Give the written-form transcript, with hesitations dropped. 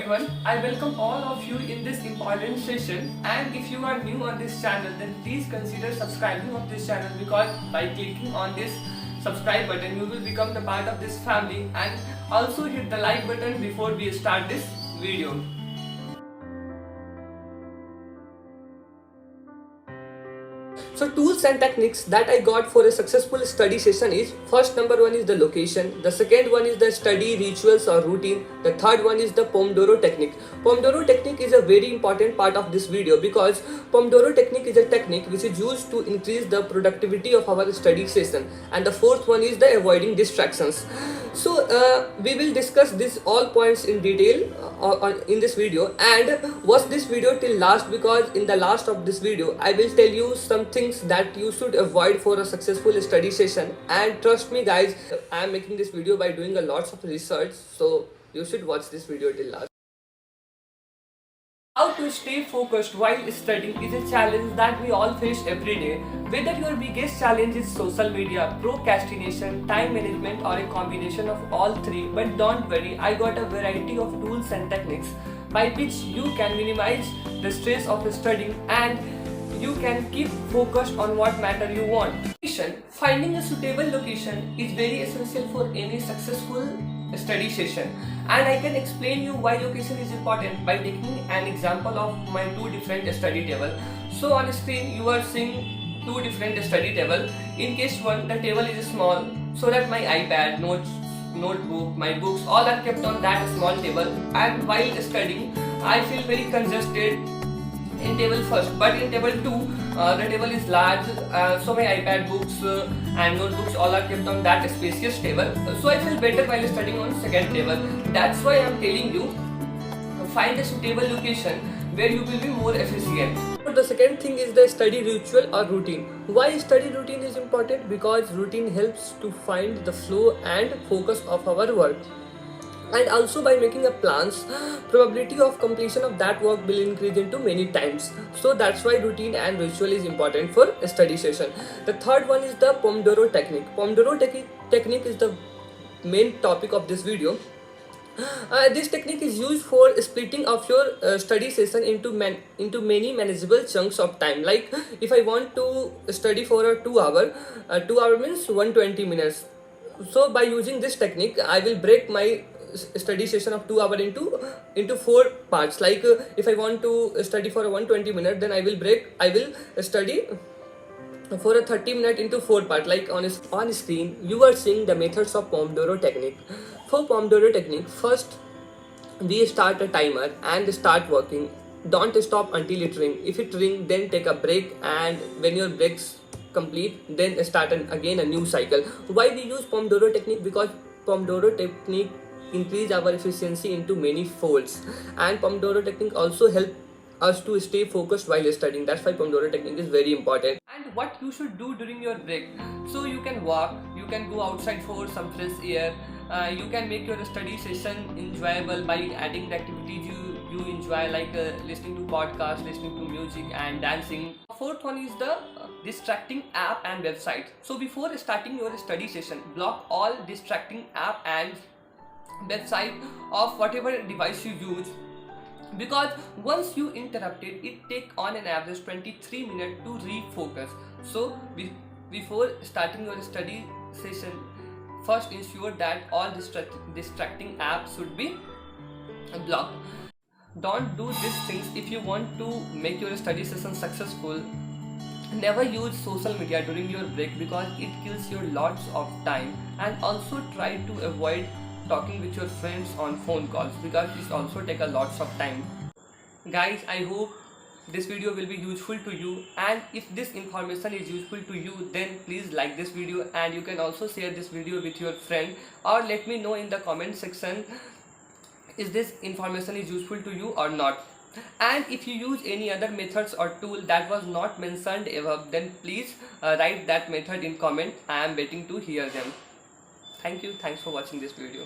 everyone, I welcome all of you in this important session, and if you are new on this channel then please consider subscribing of this channel, because by clicking on this subscribe button you will become the part of this family, and also hit the like button before we start this video. So tools and techniques that I got for a successful study session is, first number one is the location, the second one is the study rituals or routine, the third one is the Pomodoro technique. Pomodoro technique is a very important part of this video, because Pomodoro technique is a technique which is used to increase the productivity of our study session, and the fourth one is the avoiding distractions. So we will discuss this all points in detail in this video, and watch this video till last, because in the last of this video I will tell you some things that you should avoid for a successful study session. And trust me guys, I am making this video by doing a lots of research, so you should watch this video till last. How to stay focused while studying is a challenge that we all face every day. Whether your biggest challenge is social media, procrastination, time management, or a combination of all three, but don't worry, I got a variety of tools and techniques by which you can minimize the stress of studying and you can keep focused on what matter you want. Finding a suitable location is very essential for any successful study session, and I can explain you why location is important by taking an example of my two different study table. So on screen you are seeing two different study table. In case one, the table is small, so that my iPad, notebook, my books all are kept on that small table, and while studying I feel very congested in table first, but in table 2 the table is large, so my iPad, books and notebooks all are kept on that spacious table, so I feel better while studying on second table. That's why I am telling you, find a suitable location where you will be more efficient. The second thing is the study ritual or routine. Why study routine is important? Because routine helps to find the flow and focus of our work, and also by making a plans, probability of completion of that work will increase into many times. So that's why routine and ritual is important for a study session. The third one is the Pomodoro technique. Pomodoro technique is the main topic of this video. This technique is used for splitting of your study session into many manageable chunks of time. Like if I want to study for a 2 hour, 2 hour means 120 minutes. So by using this technique I will break my study session of 2 hour into 4 parts. Like if I want to study for a 120 minutes, then I will study for a 30 minute into 4 part. Like on screen you are seeing the methods of Pomodoro technique. For Pomodoro technique, first we start a timer and start working. Don't stop until it ring. If it ring, then take a break, and when your breaks complete, then start again a new cycle. Why we use Pomodoro technique? Because Pomodoro technique increase our efficiency into many folds, and Pomodoro technique also help us to stay focused while studying. That's why Pomodoro technique is very important. And what you should do during your break, so you can walk, you can go outside for some fresh air, you can make your study session enjoyable by adding the activities you enjoy, like listening to podcasts, listening to music and dancing. Fourth one is the distracting app and website. So before starting your study session, block all distracting app and website of whatever device you use, because once you interrupt it, it take on an average 23 minutes to refocus. So before starting your study session, first ensure that all distracting apps should be blocked. Don't do these things if you want to make your study session successful. Never use social media during your break, because it kills your lots of time, and also try to avoid talking with your friends on phone calls, because this also take a lots of time. Guys, I hope this video will be useful to you, and if this information is useful to you, then please like this video, and you can also share this video with your friend, or let me know in the comment section is this information is useful to you or not. And if you use any other methods or tool that was not mentioned above, then please write that method in comment. I am waiting to hear them. Thank you. Thanks for watching this video.